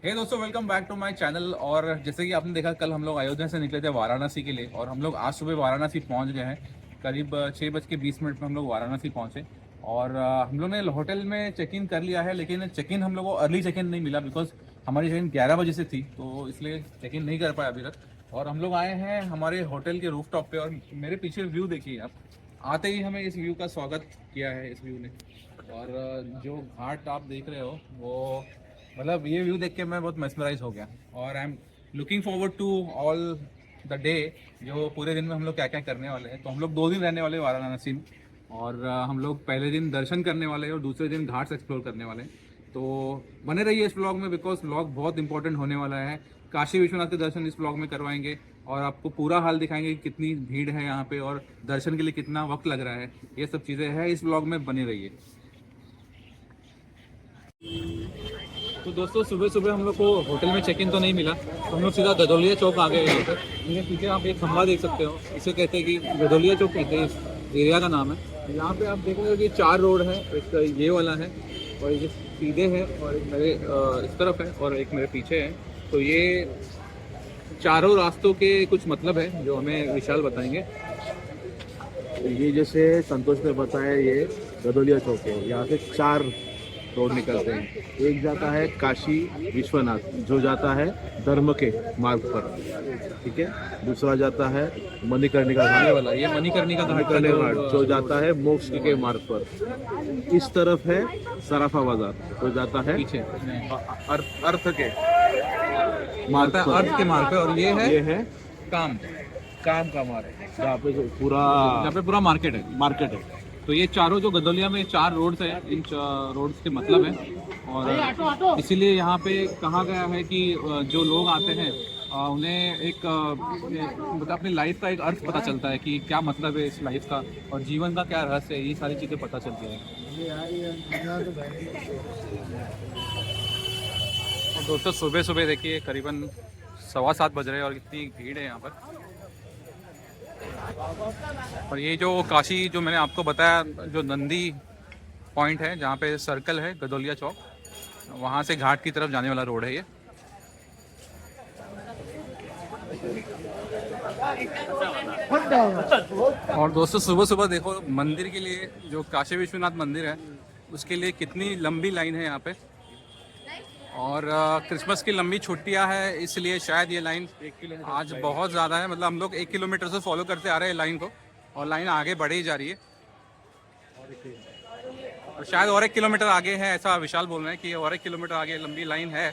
हे दोस्तों, welcome back to my channel. और जैसे कि आपने देखा, कल हम लोग अयोध्या से निकले थे वाराणसी के लिए और हम लोग आज सुबह वाराणसी पहुंच गए हैं। करीब 6:20 में हम लोग वाराणसी पहुंचे। और हम लोग ने होटल में चेक इन कर लिया है, लेकिन चेक इन हम लोग को अर्ली चेक इन नहीं मिला बिकॉज हमारी चेक इन 11 बजे से थी, तो इसलिए चेक इन नहीं कर पाया अभी तक। और हम लोग आए हैं हमारे होटल के रूफ टॉप पे और मेरे पीछे व्यू देखिए आप। आते ही हमें इस व्यू का स्वागत किया है इस व्यू ने। और जो घाट आप देख रहे हो वो मतलब ये व्यू देख के मैं बहुत मेस्मराइज हो गया। और I am looking forward to all the day, जो पूरे दिन में हम लोग क्या क्या करने वाले हैं। तो हम लोग 2 दिन रहने वाले हैं वाराणसी में। और हम लोग पहले दिन दर्शन करने वाले हैं और दूसरे दिन घाट्स एक्सप्लोर करने वाले हैं। तो बने रहिए इस व्लॉग में बिकॉज व्लॉग बहुत इंपॉर्टेंट होने वाला है। काशी विश्वनाथ के दर्शन इस व्लॉग में करवाएंगे और आपको पूरा हाल दिखाएंगे कि कितनी भीड़ है यहाँ पे और दर्शन के लिए कितना वक्त लग रहा है। ये सब चीज़ें हैं इस व्लॉग में, बने रहिए। तो दोस्तों, सुबह सुबह हम लोग को होटल में चेक इन तो नहीं मिला, तो हम लोग सीधा गदौलिया चौक आ गए। यहाँ पर मेरे पीछे आप एक खंभा देख सकते हो, इसे कहते हैं कि गदौलिया चौक कहते हैं, इस एरिया का नाम है। यहाँ पे आप देखोगे कि 4 रोड है, एक ये वाला है और ये सीधे है और एक मेरे इस तरफ है और एक मेरे पीछे है। तो ये चारों रास्तों के कुछ मतलब है जो हमें विशाल बताएंगे। ये जैसे संतोष ने बताया, ये गदोलिया चौक है। यहाँ से 4 रोड निकलते हैं। एक जाता है काशी विश्वनाथ, जो जाता है धर्म के मार्ग पर, ठीक है। दूसरा जाता है मणिकर्णिका ये घाट, वाला, ये मणिकर्णिका घाट का जो जाता है मोक्ष के मार्ग पर। इस तरफ है सराफा बाजार, जो जाता है पीछे अर्थ के मार्ग मार्ग अर्थ के मार्ग पे। और ये पर। ये है काम काम का मार्ग, जहाँ पे यहाँ पे पूरा मार्केट है। मार्केट है। तो ये चारों जो गदौलिया में 4 रोड्स है, इन रोड्स के मतलब है। और इसीलिए यहाँ पे कहा गया है कि जो लोग आते हैं उन्हें एक मतलब अपनी लाइफ का एक अर्थ पता चलता है कि क्या मतलब है इस लाइफ का और जीवन का क्या रहस्य है, ये सारी चीज़ें पता चलती हैं। और दोस्तों, सुबह सुबह देखिए करीबन 7:15 बज रहे हैं और इतनी भीड़ है यहाँ पर। और ये जो काशी, जो मैंने आपको बताया, जो नंदी पॉइंट है जहाँ पे सर्कल है गदौलिया चौक, वहाँ से घाट की तरफ जाने वाला रोड है ये। और दोस्तों, सुबह सुबह देखो मंदिर के लिए, जो काशी विश्वनाथ मंदिर है उसके लिए कितनी लंबी लाइन है यहाँ पे। और क्रिसमस की लंबी छुट्टियां हैं, इसलिए शायद ये लाइन आज बहुत ज़्यादा है। मतलब हम लोग 1 किलोमीटर से फॉलो करते आ रहे हैं लाइन को और लाइन आगे बढ़ी जा रही है। और शायद और 1 किलोमीटर आगे है, ऐसा विशाल बोल रहे हैं कि और 1 किलोमीटर आगे लंबी लाइन है।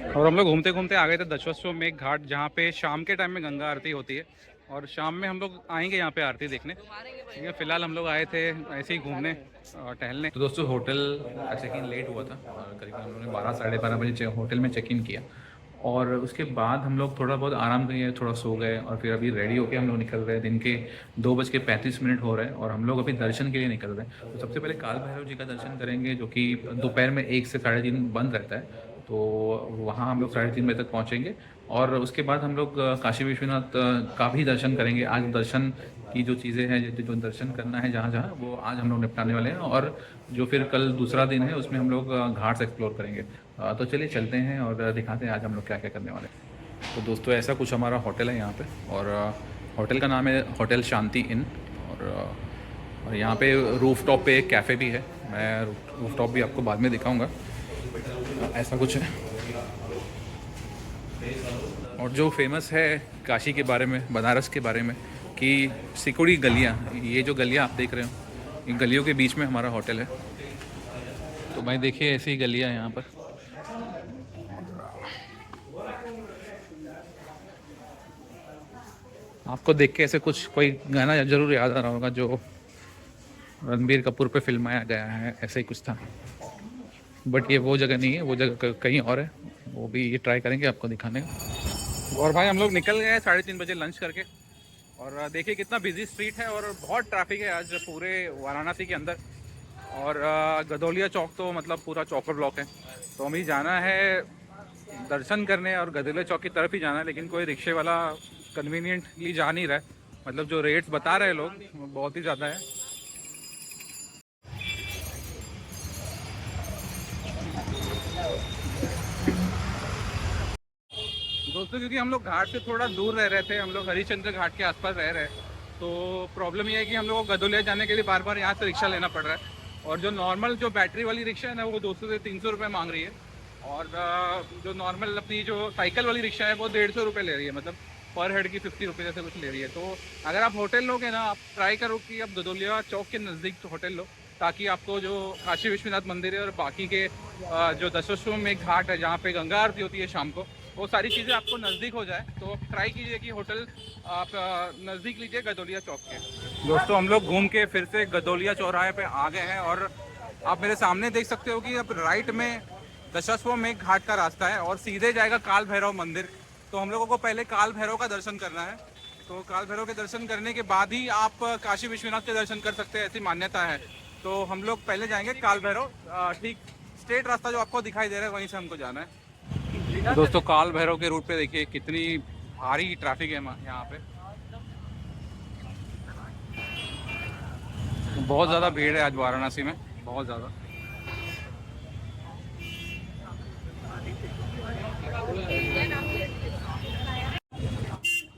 और हम लोग घूमते घूमते आ गए थे दशाश्वमेध घाट, जहाँ पे शाम के टाइम में गंगा आरती होती है। और शाम में हम लोग आएंगे यहाँ पे आरती देखने। ठीक है, फिलहाल हम लोग आए थे ऐसे ही घूमने और टहलने। तो दोस्तों, होटल चेक इन लेट हुआ था और करीबन हम लोगों ने 12-12:30 बजे होटल में चेक इन किया। और उसके बाद हम लोग थोड़ा बहुत आराम किए, थोड़ा सो गए और फिर अभी रेडी होके हम लोग निकल रहे हैं। दिन के 2:35 हो रहे हैं और हम लोग अभी दर्शन के लिए निकल रहे हैं। तो सबसे पहले काल भैरव जी का दर्शन करेंगे, जो कि दोपहर में 1 से 3:30 बंद रहता है। तो वहाँ हम लोग 3:30 बजे तक पहुँचेंगे। और उसके बाद हम लोग काशी विश्वनाथ का भी दर्शन करेंगे। आज दर्शन की जो चीज़ें हैं, जो दर्शन करना है जहाँ जहाँ, वो आज हम लोग निपटाने वाले हैं। और जो फिर कल दूसरा दिन है उसमें हम लोग घाट्स एक्सप्लोर करेंगे। तो चलिए चलते हैं और दिखाते हैं आज हम लोग क्या क्या करने वाले हैं। तो दोस्तों, ऐसा कुछ हमारा होटल है यहाँ पे और होटल का नाम है होटल शांति इन। और यहाँ पे रूफ टॉप पे एक कैफ़े भी है, मैं रूफ टॉप भी आपको बाद में दिखाऊँगा। ऐसा कुछ है। और जो फेमस है काशी के बारे में, बनारस के बारे में, कि सिकुड़ी गलियाँ, ये जो गलियाँ आप देख रहे हो, इन गलियों के बीच में हमारा होटल है। तो भाई देखिए, ऐसी ही गलियाँ यहाँ पर। आपको देख के ऐसे कुछ कोई गाना जरूर याद आ रहा होगा जो रणबीर कपूर पे फिल्माया गया है, ऐसा ही कुछ था। बट ये वो जगह नहीं है, वो जगह कहीं और है, वो भी ये ट्राई करेंगे आपको दिखाने का। और भाई हम लोग निकल गए 3:30 बजे लंच करके। और देखिए कितना बिजी स्ट्रीट है और बहुत ट्रैफिक है आज पूरे वाराणसी के अंदर। और गदौलिया चौक तो मतलब पूरा चौकर ब्लॉक है। तो हमें जाना है दर्शन करने और गदौलिया चौक की तरफ ही जाना है, लेकिन कोई रिक्शे वाला कन्वीनियंटली जा नहीं रहा है। मतलब जो रेट्स बता रहे हैं लोग वो बहुत ही ज़्यादा है। दोस्तों क्योंकि हम लोग घाट से थोड़ा दूर रह रहे थे, हम लोग हरिश्चंद्र घाट के आसपास रह रहे हैं, तो प्रॉब्लम ये है कि हम लोग को गदोलिया जाने के लिए बार बार यहाँ से रिक्शा लेना पड़ रहा है। और जो नॉर्मल जो बैटरी वाली रिक्शा है ना वो 200 से 300 रुपये मांग रही है, और जो नॉर्मल अपनी जो साइकिल वाली रिक्शा है वो 150 रुपये ले रही है, मतलब पर हेड की 50 रुपये जैसे कुछ ले रही है। तो अगर आप होटल लोगे ना, आप ट्राई करो कि आप गदोलिया चौक के नज़दीक होटल लो, ताकि आपको जो काशी विश्वनाथ मंदिर है और बाकी के जो दशाश्वमेध घाट है जहाँ पे गंगा आरती होती है शाम को, वो सारी चीज़ें आपको नज़दीक हो जाए। तो आप ट्राई कीजिए कि होटल आप नज़दीक लीजिए गदोलिया चौक के। दोस्तों हम लोग घूम के फिर से गदोलिया चौराहे पे आ गए हैं, और आप मेरे सामने देख सकते हो कि अब राइट में दशाश्वमेध घाट का रास्ता है और सीधे जाएगा काल भैरव मंदिर। तो हम लोगों को पहले काल भैरव का दर्शन करना है, तो काल भैरव के दर्शन करने के बाद ही आप काशी विश्वनाथ के दर्शन कर सकते हैं, ऐसी मान्यता है। तो हम लोग पहले जाएंगे काल भैरव, ठीक स्ट्रेट रास्ता जो आपको दिखाई दे रहा है वहीं से हमको जाना है। दोस्तों काल भैरव के रूट पे देखिए कितनी भारी ट्रैफिक है यहाँ पे, बहुत ज़्यादा भीड़ है आज वाराणसी में, बहुत ज़्यादा।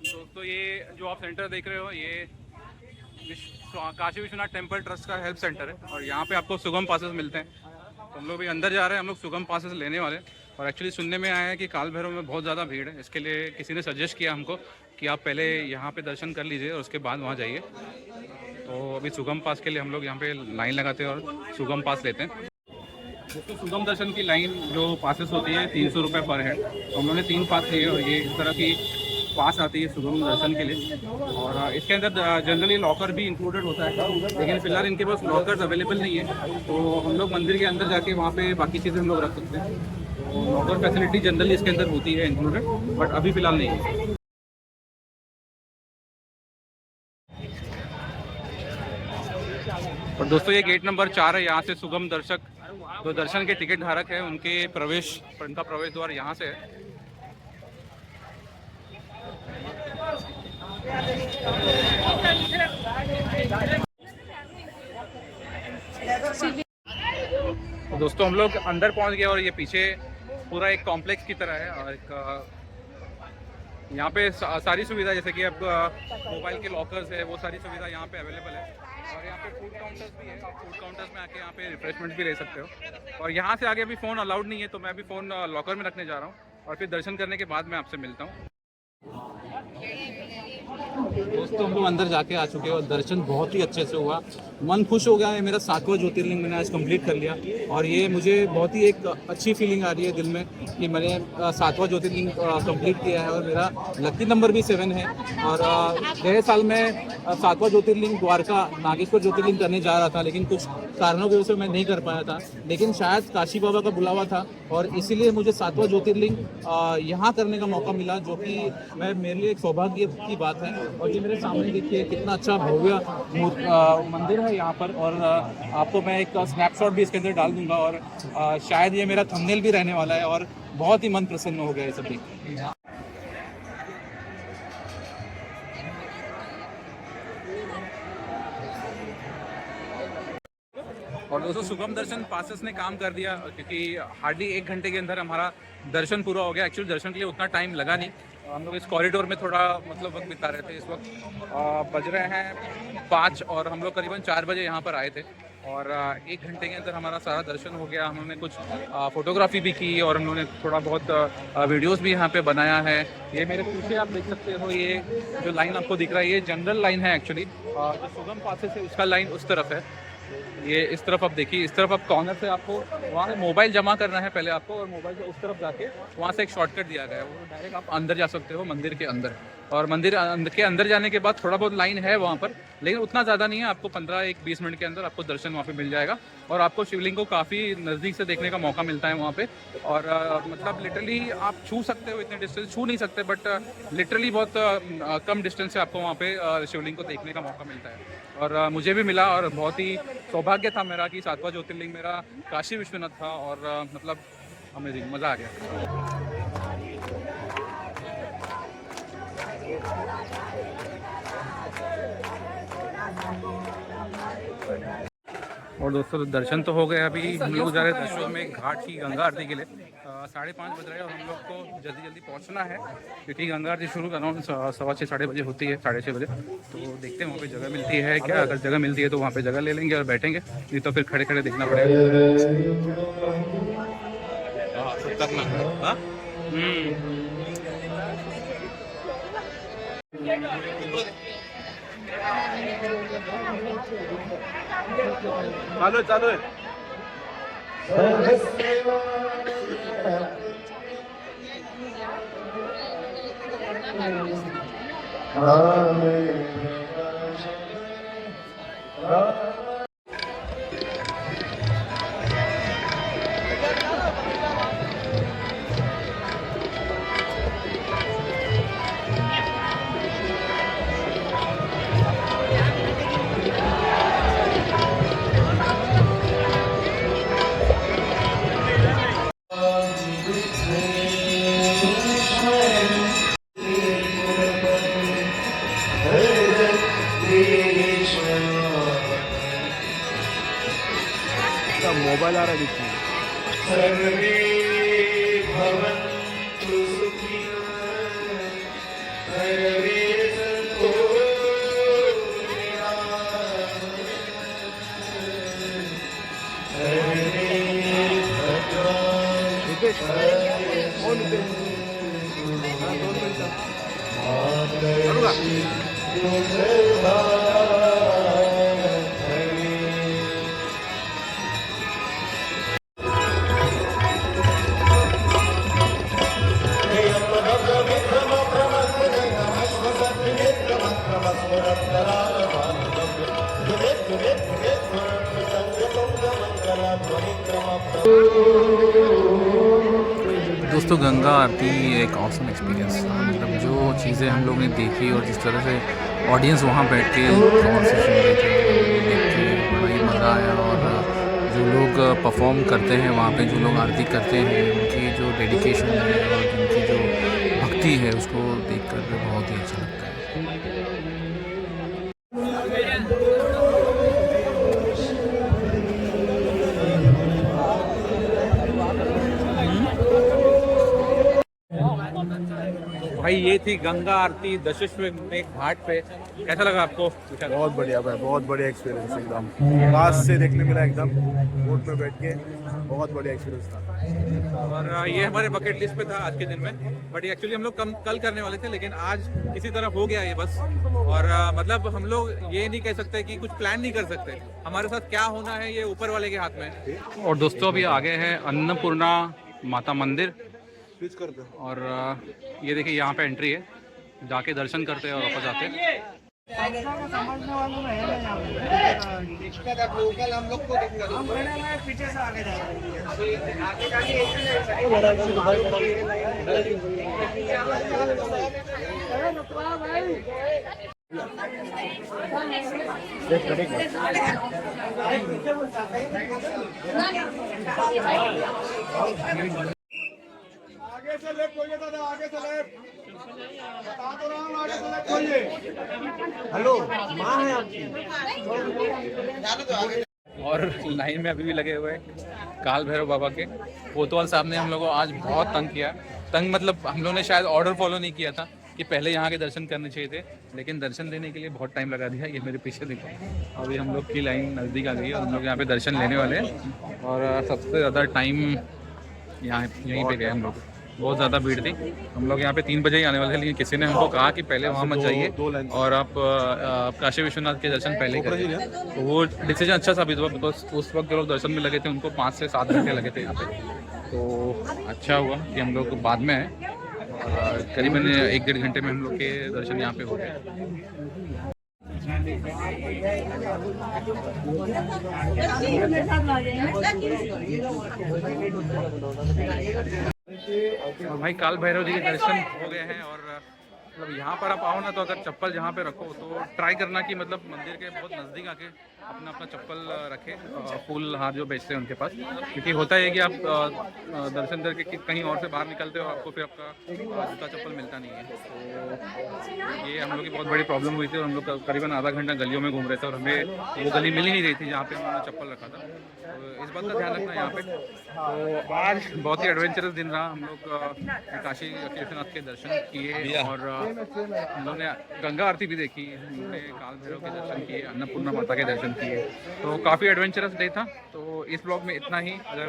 दोस्तों ये जो आप सेंटर देख रहे हो ये काशी विश्वनाथ टेम्पल ट्रस्ट का हेल्प सेंटर है, और यहाँ पे आपको सुगम पासेस मिलते हैं। तो हम लोग भी अंदर जा रहे हैं, हम लोग सुगम पासेस लेने वाले हैं। और एक्चुअली सुनने में आया है कि काल भैरव में बहुत ज़्यादा भीड़ है, इसके लिए किसी ने सजेस्ट किया हमको कि आप पहले यहाँ पे दर्शन कर लीजिए और उसके बाद वहाँ जाइए। तो अभी सुगम पास के लिए हम लोग यहाँ पे लाइन लगाते हैं और सुगम पास लेते हैं। दोस्तों सुगम दर्शन की लाइन जो पासेस होती है 300 रुपये पर हेड, तो हम लोगों ने 3 पास लिए, और ये इस तरह की पास आती है सुगम दर्शन के लिए। और इसके अंदर जनरली लॉकर भी इंक्लूडेड होता है, लेकिन फिलहाल इनके पास लॉकर्स अवेलेबल नहीं है, तो हम लोग मंदिर के अंदर जाके वहाँ पे बाकी चीज़ें हम लोग रख सकते हैं। तो लॉकर फैसिलिटी जनरली इसके अंदर होती है इंक्लूडेड, बट अभी फ़िलहाल नहीं है। और दोस्तों ये गेट नंबर 4 है, यहाँ से सुगम दर्शक जो दर्शन के टिकट धारक है उनका प्रवेश द्वार यहाँ से है। तो दोस्तों हम लोग अंदर पहुंच गए, और ये पीछे पूरा एक कॉम्प्लेक्स की तरह है, और एक यहाँ पे सारी सुविधा जैसे कि अब मोबाइल के लॉकर्स है वो सारी सुविधा यहाँ पे अवेलेबल है। और यहाँ पे फूड काउंटर्स भी है, आप फूड काउंटर्स में आके यहाँ पे रिफ्रेशमेंट भी ले सकते हो। और यहाँ से आगे अभी फ़ोन अलाउड नहीं है, तो मैं अभी फ़ोन लॉकर में रखने जा रहा हूँ, और फिर दर्शन करने के बाद मैं आपसे मिलता हूँ। दोस्तों हम लोग अंदर जाके आ चुके हैं, और दर्शन बहुत ही अच्छे से हुआ, मन खुश हो गया है। मेरा 7वां ज्योतिर्लिंग मैंने आज कंप्लीट कर लिया, और ये मुझे बहुत ही एक अच्छी फीलिंग आ रही है दिल में कि मैंने 7वां ज्योतिर्लिंग कंप्लीट किया है, और मेरा लकी नंबर भी 7 है। और गए साल मैं 7वां ज्योतिर्लिंग द्वारका नागेश्वर ज्योतिर्लिंग करने जा रहा था, लेकिन कुछ कारणों की वजह से मैं नहीं कर पाया था, लेकिन शायद काशी बाबा का बुलावा था, और इसीलिए मुझे 7वां ज्योतिर्लिंग यहाँ करने का मौका मिला, जो कि मेरे लिए एक सौभाग्य की बात है। और ये मेरे सामने देखिए कितना अच्छा भव्य मंदिर है यहाँ पर, और आपको मैं एक स्नैपशॉट भी इसके अंदर डाल दूंगा, और शायद ये मेरा थंबनेल भी रहने वाला है, और बहुत ही मन प्रसन्न हो गया ये सब देख के। और दोस्तों सुगम दर्शन पासेस ने काम कर दिया, क्योंकि हार्डली 1 घंटे के अंदर हमारा दर्शन पूरा हो गया। एक्चुअली दर्शन के लिए उतना टाइम लगा नहीं, हम लोग इस कॉरिडोर में थोड़ा मतलब वक्त बिता रहे थे। इस वक्त बज रहे हैं 5, और हम लोग करीबन 4 बजे यहाँ पर आए थे, और 1 घंटे के अंदर हमारा सारा दर्शन हो गया। हमने कुछ फोटोग्राफी भी की, और हम लोगों ने थोड़ा बहुत वीडियोस भी यहाँ पे बनाया है। ये मेरे पीछे आप देख सकते हो, ये जो लाइन आपको दिख रहा है ये जनरल लाइन है एक्चुअली, जो सुगम पासेस है उसका लाइन उस तरफ है। ये इस तरफ आप देखिए, इस तरफ आप कॉर्नर से आपको वहाँ से मोबाइल जमा करना है पहले आपको, और मोबाइल से उस तरफ जाके वहाँ से एक शॉर्टकट दिया गया है, वो डायरेक्ट आप अंदर जा सकते हो मंदिर के अंदर। और मंदिर के अंदर जाने के बाद थोड़ा बहुत लाइन है वहाँ पर, लेकिन उतना ज़्यादा नहीं है। आपको 15-20 मिनट के अंदर आपको दर्शन वहाँ पे मिल जाएगा, और आपको शिवलिंग को काफ़ी नज़दीक से देखने का मौका मिलता है वहाँ पे। और मतलब लिटरली आप छू सकते हो, इतने डिस्टेंस छू नहीं सकते, बट लिटरली बहुत कम डिस्टेंस से आपको वहाँ पे शिवलिंग को देखने का मौका मिलता है। और मुझे भी मिला, और बहुत ही सौभाग्य था मेरा कि 7वां ज्योतिर्लिंग मेरा काशी विश्वनाथ था, और मतलब अमेजिंग, मज़ा आ गया। और दोस्तों दर्शन तो हो गए, अभी हम लोग जा रहे हैं दशाश्वमेध घाट की गंगा आरती के लिए। 5:30 बज रहे हैं और हम लोग को जल्दी जल्दी पहुंचना है क्योंकि गंगा आरती शुरू अराउंड 6:15 साढ़े बजे होती है, 6:30 बजे। तो देखते हैं वहाँ पे जगह मिलती है क्या, अगर जगह मिलती है तो वहाँ पे जगह ले लेंगे और बैठेंगे, नहीं तो फिर खड़े खड़े देखना पड़ेगा। चालू चालू है। मोबाइल आ रहा है देखिए। सर्वे भवन्तु सुखिनः, सर्वे सन्तु दोस्तों गंगा आरती एक ऑसम एक्सपीरियंस, मतलब जो चीज़ें हम लोग ने देखी और जिस तरह से ऑडियंस वहाँ बैठ के गौर से सुन रहे थे, देख के बड़ा ही मज़ा आया। और जो लोग परफॉर्म करते हैं वहाँ पे, जो लोग आरती करते हैं, उनकी जो डेडिकेशन है और उनकी जो भक्ति है उसको देख कर बहुत ही अच्छा लगता है। भाई ये थी गंगा आरती दशाश्वमेध घाट पे, कैसा लगा आपको? बहुत बढ़िया भाई, बहुत बढ़िया एक्सपीरियंस, एकदम पास से देखने मिला, एकदम बोट में बैठ के बहुत बढ़िया एक्सपीरियंस था। और ये हमारे बकेट लिस्ट पे था आज के दिन में, बट एक्चुअली हम लोग कल करने वाले थे, लेकिन आज किसी तरह हो गया ये बस। और मतलब हम लोग ये नहीं कह सकते कि कुछ प्लान नहीं कर सकते, हमारे साथ क्या होना है ये ऊपर वाले के हाथ में। और दोस्तों अभी आगे है अन्नपूर्णा माता मंदिर, और ये देखिए यहाँ पे एंट्री है, जाके दर्शन करते हैं और वापस आते हैं। पीछे से आगे आगे से लेफ्ट खोलिए दादा, आगे से लेफ्ट, बता तो रहा हूँ, आगे से लेफ्ट खोलिए। हेलो, माँ है आपकी? और लाइन में अभी भी लगे हुए काल भैरव बाबा के। कोतवाल साहब ने हम लोग को आज बहुत तंग किया, तंग मतलब हम लोग ने शायद ऑर्डर फॉलो नहीं किया था कि पहले यहाँ के दर्शन करने चाहिए थे, लेकिन दर्शन देने के लिए बहुत टाइम लगा दिया। ये मेरे पीछे देखो, अभी हम लोग की लाइन नज़दीक आ गई है और हम लोग यहाँ पे दर्शन लेने वाले हैं। और सबसे ज़्यादा टाइम यहीं पे गया हम लोग, बहुत ज़्यादा भीड़ थी। हम लोग यहाँ पे 3 बजे ही आने वाले थे, लेकिन किसी ने हमको कहा कि पहले वहाँ मत जाइए और आप काशी विश्वनाथ के दर्शन पहले ही करिए। तो वो डिसीजन अच्छा साबित हुआ, बिकॉज उस वक्त जो लोग दर्शन में लगे थे उनको 5 से 7 घंटे लगे थे यहाँ पे। तो अच्छा हुआ कि हम लोग बाद में आए, और करीबन 1-1.5 घंटे में हम लोग के दर्शन यहाँ पे हो गए। भाई काल भैरव जी के दर्शन हो गए हैं और मतलब यहाँ पर आप आओ ना तो अगर चप्पल जहाँ पे रखो तो ट्राई करना कि मतलब मंदिर के बहुत नज़दीक आके अपना अपना चप्पल रखे, फूल हाथ जो बेचते हैं उनके पास, क्योंकि होता है कि आप दर्शन करके कहीं और से बाहर निकलते हो, आपको फिर आपका जूता चप्पल मिलता नहीं है। तो ये हम लोग की बहुत बड़ी प्रॉब्लम हुई थी और हम लोग करीबन आधा घंटा गलियों में घूम रहे थे और हमें वो गली मिल ही नहीं रही थी जहाँ पे उन्होंने चप्पल रखा था। तो इस बात का ध्यान रखना यहाँ पे। तो आज बहुत ही एडवेंचरस दिन रहा। हम लोग काशी विश्वनाथ के दर्शन किए और हम लोग ने गंगा आरती भी देखी, हमने काल भैरव के दर्शन किए, अन्नपूर्णा माता के दर्शन किए। तो काफ़ी एडवेंचरस डे था। तो इस ब्लॉग में इतना ही। अगर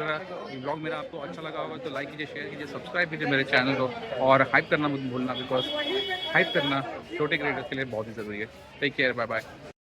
ब्लॉग मेरा आपको अच्छा लगा होगा तो लाइक कीजिए, शेयर कीजिए, सब्सक्राइब कीजिए मेरे चैनल को और हाइप करना मत भूलना, बिकॉज हाइप करना छोटे क्रिएटर्स के लिए बहुत ही ज़रूरी है। Take care, bye bye.